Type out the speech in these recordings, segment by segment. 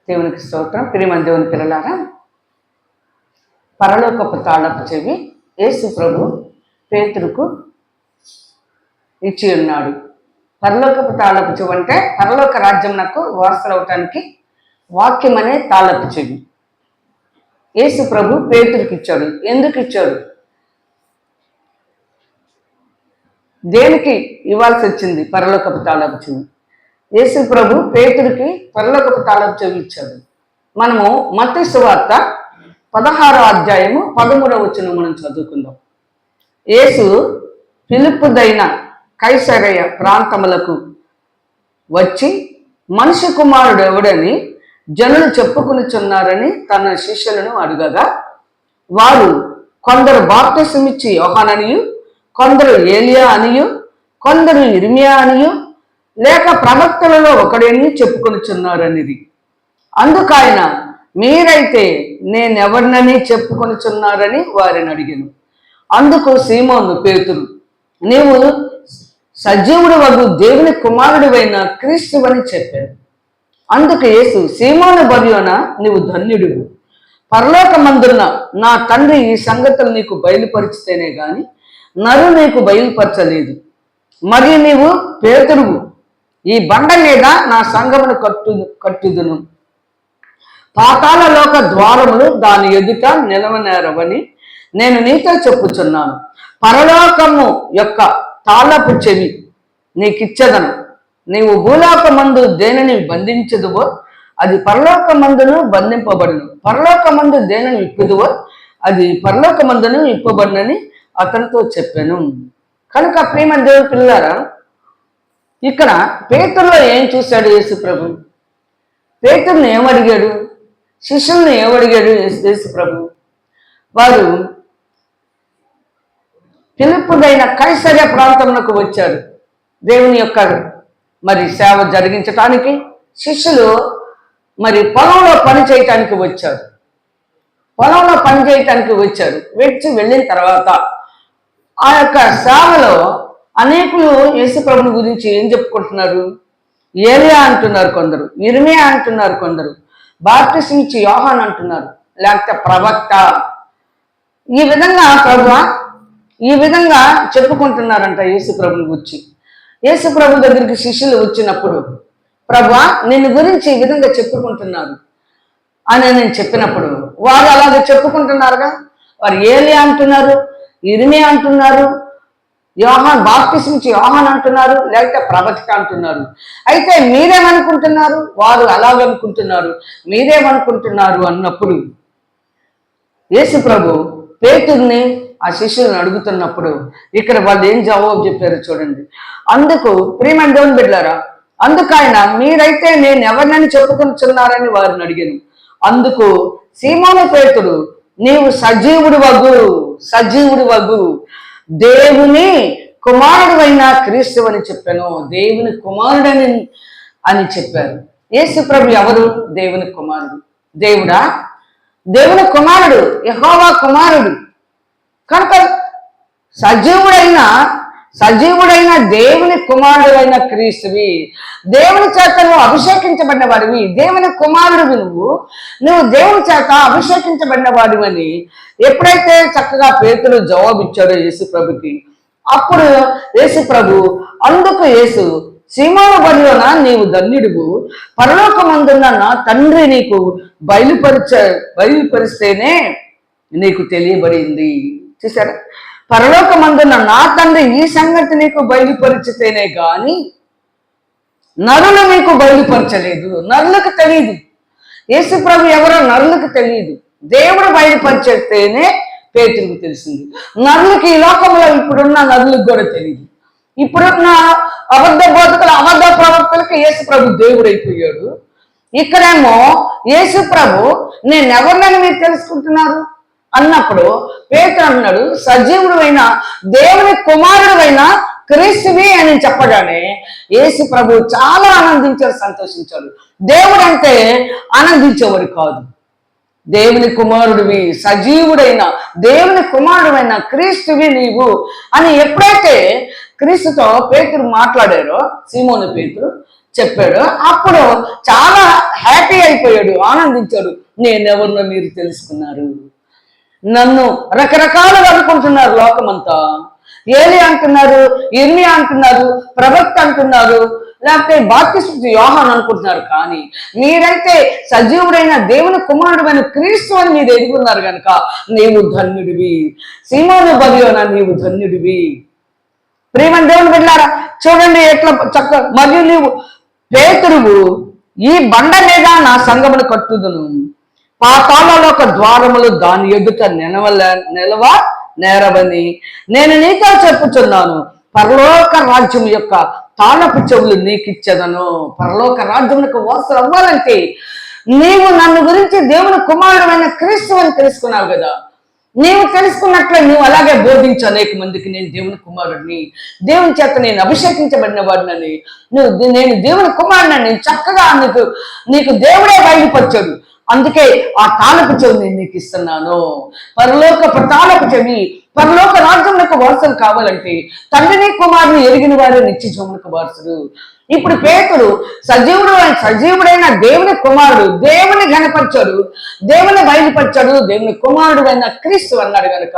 దేవునికి స్తోత్రం. ప్రియమైన దేవుని పిల్లలారా, పరలోకపు తాళపు చెవి యేసు ప్రభు పేతురుకు ఇచ్చి ఉన్నాడు. పరలోకపు తాళపు చెవి అంటే పరలోక రాజ్యంనకు వారసులవటానికి వాక్యం అనే తాళపు చెవి యేసు ప్రభు పేతురుకి ఇచ్చాడు. ఎందుకు ఇచ్చాడు? దేనికి ఇవ్వాల్సి వచ్చింది పరలోకపు తాళపు చెవి? యేసు ప్రభు పేతురుకి పరలోకపు తాళపు చెవి ఇచ్చాడు. మనము మత్తయి సువార్త 16వ అధ్యాయము 13వ వచనం మనం చదువుకుందాం. యేసు ఫిలిప్పుదైన కైసరయ ప్రాంతములకు వచ్చి మనిషి కుమారుడు ఎవడని జనులు చెప్పుకొనిచున్నారని తన శిష్యులను అడుగగా, వారు కొందరు బాప్తిసమిచ్చి యోహాననియు, కొందరు ఏలియా అనియు, కొందరు ఇర్మియా అనియు, లేక ప్రవక్తలలో ఒకడని చెప్పుకొనిచున్నారనిది. అందుకైన మీరైతే నేనెవరినని చెప్పుకొనిచున్నారని వారిని అడిగాను. అందుకు సీమోను పేతురు, నీవు సజీవుడు వగు దేవుని కుమారుడివైన క్రీస్తువని చెప్పాడు. అందుకు యేసు, సీమోను బర్యోన నీవు ధన్యుడు, పరలోకమందున్న నా తండ్రి ఈ సంగతులు నీకు బయలుపరిచితేనే గాని నరు నీకు బయలుపరచలేదు. మరియు నీవు పేతురువు, ఈ బండ మీద నా సంఘమును కట్టుదును, పాతాళ లోక ద్వారములు దాని ఎదుట నిలవనేరవని నేను నీతో చెప్పుచున్నాను. పరలోకము యొక్క తాళపు చెవి నీకిచ్చదను. నీవు భూలోకమందు దేనిని బంధించదువో అది పరలోకమందును బంధింపబడును, పరలోకమందు దేనిని విప్పుదువో అది పరలోకమందును విప్పబడునని అతనితో చెప్పాను. కనుక ప్రియమైన దేవుని పిల్లారా, ఇక్కడ పేతురులో ఏం చూశాడు యేసు ప్రభు? పేతురుని ఏమడిగాడు? శిష్యుల్ని ఏమడిగాడు యేసు ప్రభు? వారు ఫిలిప్పుదైన కైసరయ ప్రాంతమునకు వచ్చారు దేవుని యొక్క సేవ జరిగించటానికి. శిష్యులు పొలంలో పని చేయటానికి వచ్చారు. వెళ్ళిన తర్వాత ఆ యొక్క సేవలో అనేకులు యేసు ప్రభుని గురించి ఏం చెప్పుకుంటున్నారు? ఏలియా అంటున్నారు కొందరు, ఇర్మియా అంటున్నారు కొందరు, బాప్తిసమిచ్చి యోహాన్ అంటున్నారు, లేకపోతే ప్రవక్త. ఈ విధంగా చెప్పుకుంటున్నారంట యేసు ప్రభుని గురించి. యేసు ప్రభు దగ్గరికి శిష్యులు వచ్చినప్పుడు, ప్రభువా నిన్ను గురించి ఈ విధంగా చెప్పుకుంటున్నారు అని నేను చెప్పినప్పుడు, వారు అలాగే చెప్పుకుంటున్నారుగా. వారు ఏలియా అంటున్నారు, ఇర్మియా అంటున్నారు, యోహాన్ బాప్తిసమిచ్చి యోహాన్ అంటున్నారు, లేకపోతే ప్రవక్త అంటున్నారు. అయితే మీరేమనుకుంటున్నారు? వారు అలాగనుకుంటున్నారు, మీరేమనుకుంటున్నారు అన్నప్పుడు యేసు ప్రభు పేతుర్ని ఆ శిష్యులను అడుగుతున్నప్పుడు ఇక్కడ వాళ్ళు ఏం జవాబు చెప్పారు చూడండి. అందుకు ప్రియమైన దేవుని బిడ్డలారా, అందుకైన మీరైతే నేను ఎవరినని చెప్పుకుంటున్నారని వారిని అడిగాను. అందుకు సీమోను పేతురు, నీవు సజీవుడి వగు దేవుని కుమారుడు క్రీస్తు అని చెప్పాను. దేవుని కుమారుడని అని చెప్పారు. యేసు ప్రభు ఎవరు? దేవుని కుమారుడు. దేవుడా? దేవుని కుమారుడు, యెహోవా కుమారుడు. కనుక సజీవుడైన దేవుని కుమారుడైన క్రీస్తువి, దేవుని చేత నువ్వు అభిషేకించబడిన వాడివి, దేవుని కుమారుడివి, నువ్వు దేవుని చేత అభిషేకించబడిన వాడివని ఎప్పుడైతే చక్కగా పేతురు జవాబిచ్చాడో యేసు ప్రభుకి, అప్పుడు యేసు ప్రభు, అందుకు యేసు, సీమోను బర్యోన నీవు ధన్యుడువు, పరలోకమందున్న నా తండ్రి నీకు బయలుపరిస్తేనే నీకు తెలియబడింది. చూసారా? పరలోకమందున్న నా తండ్రి ఈ సంగతి నీకు బయలుపరిచితేనే గాని నరులు నీకు బయలుపరచలేదు. నరులకు తెలియదు యేసు ప్రభు ఎవరో, నరులకు తెలియదు. దేవుడు బయలుపరిచేస్తేనే పేతురుకు తెలిసింది. నరులకి ఈ లోకంలో ఇప్పుడున్న నరులకు కూడా తెలియదు. ఇప్పుడున్న అబద్ధ ప్రవక్తలకు యేసు ప్రభు దేవుడు అయిపోయాడు. ఇక్కడేమో యేసు ప్రభు నేనెవరినని మీరు తెలుసుకుంటున్నారు అన్నప్పుడు పేతురు అన్నాడు, సజీవుడైన దేవుని కుమారుడైన క్రీస్తువి అని చెప్పగానే యేసు ప్రభు చాలా ఆనందించారు, సంతోషించారు. దేవుడు అంటే ఆనందించేవారు కాదు. దేవుని కుమారుడివి, సజీవుడైన దేవుని కుమారుడైన క్రీస్తువి నీవు అని ఎప్పుడైతే క్రీస్తుతో పేతురు మాట్లాడారో, సీమోను పేతురు చెప్పాడు. అప్పుడు చాలా హ్యాపీ అయిపోయాడు, ఆనందించాడు. నేనెవరినో మీరు తెలుసుకున్నారు. నన్ను రకరకాలుగా అనుకుంటున్నారు లోకమంతా. ఏలి అంటున్నారు, ఇర్మియా అంటున్నారు, ప్రవక్త అంటున్నారు, లేకపోతే బాప్తిస్మ యోహాను అనుకుంటున్నారు. కానీ మీరైతే సజీవుడైన దేవుని కుమారుడైన క్రీస్తు అని మీరు ఎరుగున్నారు కనుక నీవు ధన్యుడివి. సీమోను బర్యోనా, నీవు ధన్యుడివి. ప్రియమైన దేవుని బిడ్డలారా, చూడండి ఎట్లా చక్క. మరియు నీవు పేతురువు, ఈ బండ మీద నా సంగమును కట్టుదును, పాతాళంలో ఒక ద్వారములు దాని ఎదుట నిలవ నేరవని నేను నీతో చెప్పుచున్నాను. పరలోక రాజ్యం యొక్క తాళపు చెవులు నీకు ఇచ్చేదను. పరలోక రాజ్యములకు వారసులు అవ్వాలంటే నీవు నన్ను గురించి దేవుని కుమారుడైన క్రీస్తు అని తెలుసుకున్నావు కదా. నీవు తెలుసుకున్నట్లే నువ్వు అలాగే బోధించు అనేక మందికి, నేను దేవుని కుమారుడిని, దేవుని చేత నేను అభిషేకించబడిన వాడినని, నేను దేవుని కుమారుడిని చక్కగా నీకు దేవుడే బయలుపరిచాడు. అందుకే ఆ తాళపు చెవి నేను నీకు ఇస్తున్నాను. పరలోక తాళపు చెవి, పరలోక రాజ్యములకు వారసులు కావాలంటే తండ్రిని కుమారుని ఎరిగిన వారే నిత్య జీవములకు వారసుడు. ఇప్పుడు పేతురు సజీవుడైన దేవుని కుమారుడు, దేవుని ఘనపరచాడు, దేవుని బయలుపరచాడు, దేవుని కుమారుడు అయిన క్రీస్తు అన్నాడు కనుక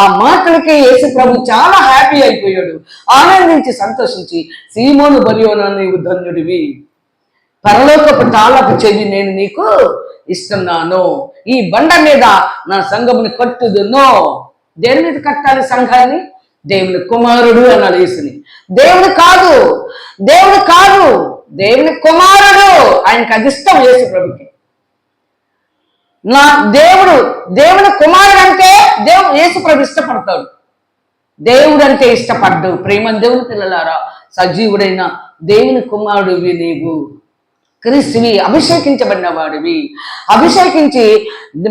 ఆ మాటలకి యేసు ప్రభు చాలా హ్యాపీ అయిపోయాడు, ఆనందించి సంతోషించి, సీమోను బర్యోనా, నీవు ధన్యుడివి, పరలోకపు తాళపు చెవి నేను నీకు ఇస్తున్నాను, ఈ బండ మీద నా సంఘముని కట్టుదును. దేని మీద కట్టాలి సంఘాన్ని? దేవుని కుమారుడు అన్నాడు యేసుని. దేవుడు కాదు, దేవుడు కాదు, దేవుని కుమారుడు. ఆయనకు అది ఇష్టం యేసు ప్రభుకి. నా దేవుని కుమారుడు అంటే యేసు ప్రభు ఇష్టపడతాడు. దేవుడు అంటే ఇష్టపడ్డు. ప్రేమ దేవుని పిల్లలారా, సజీవుడైన దేవుని కుమారుడివి నీవు, క్రీస్తువి, అభిషేకించబడిన వాడివి. అభిషేకించి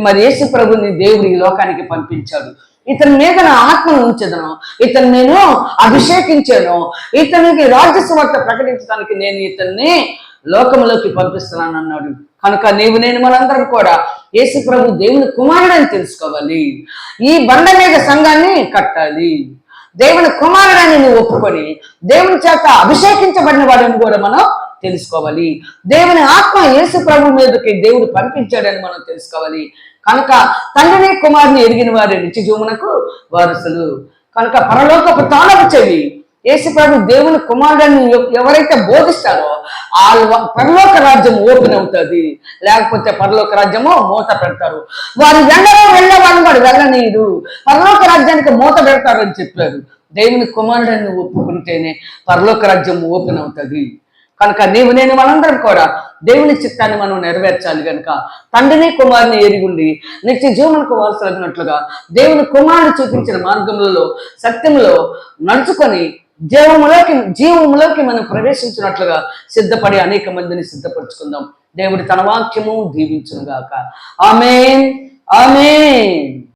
మరి యేసు ప్రభుని దేవుడు ఈ లోకానికి పంపించాడు. ఇతని మీద నా ఆత్మను ఉంచదను, ఇతను నేను అభిషేకించాను, ఇతనికి రాజ్య సువార్త ప్రకటించడానికి నేను ఇతన్ని లోకంలోకి పంపిస్తున్నాను అన్నాడు. కనుక నేను మనందరం కూడా యేసు ప్రభు దేవుని కుమారుడని తెలుసుకోవాలి. ఈ బండ మీద సంఘాన్ని కట్టాలి. దేవుని కుమారుడని నువ్వు ఒప్పుకొని దేవుని చేత అభిషేకించబడిన వాడిని కూడా మనం తెలుసుకోవాలి. దేవుని ఆత్మ యేసు ప్రభు మీదకి దేవుడు పంపించాడని మనం తెలుసుకోవాలి. కనుక తండ్రిని కుమారుని ఎరిగిన వారి నిత్య జీవమునకు వారసులు. కనుక పరలోకపు తాళపు చెవి యేసు ప్రభు దేవుని కుమారుడిని ఎవరైతే బోధిస్తారో ఆ పరలోక రాజ్యం ఓపెన్ అవుతుంది, లేకపోతే పరలోక రాజ్యము మూత పెడతారు. వారు వెళ్ళే వాళ్ళు వాడు వెళ్ళనీరు, పరలోక రాజ్యానికి మూత పెడతారు అని చెప్పారు. దేవుని కుమారుడిని ఒప్పుకుంటేనే పరలోక రాజ్యం ఓపెన్ అవుతుంది. కనుక నేను మనందరం కూడా దేవుని చిత్తాన్ని మనం నెరవేర్చాలి. కనుక తండ్రిని కుమారుని ఎరిగుండి నిత్య జీవనకు వారసులగినట్లుగా దేవుని కుమారుడు చూపించిన మార్గములలో సత్యములో నడుచుకొని జీవములోకి మనం ప్రవేశించినట్లుగా సిద్ధపడి అనేక మందిని సిద్ధపరచుకుందాం. దేవుడి తన వాక్యము దీవించును గాక. ఆమేన్, ఆమేన్.